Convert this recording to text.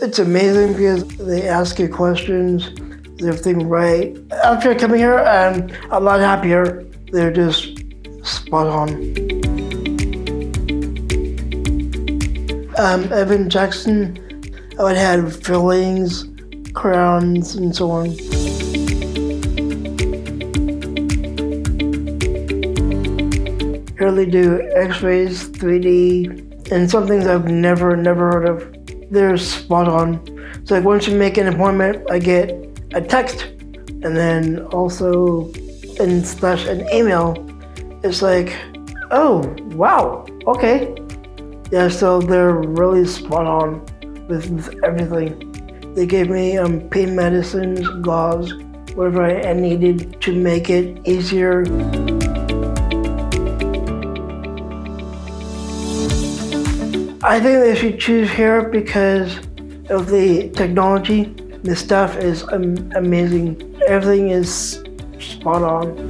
It's amazing because they ask you questions, is everything right? After coming here, I'm a lot happier. They're just spot on. Evan Jackson, I would have fillings, crowns, and so on. Here they do x-rays, 3D, and some things I've never heard of. They're spot on. So like once you make an appointment, I get a text, and then also an email. It's like, oh, wow, okay. Yeah, so they're really spot on with everything. They gave me pain medicines, gauze, whatever I needed to make it easier. I think they should choose here because of the technology. The staff is amazing. Everything is spot on.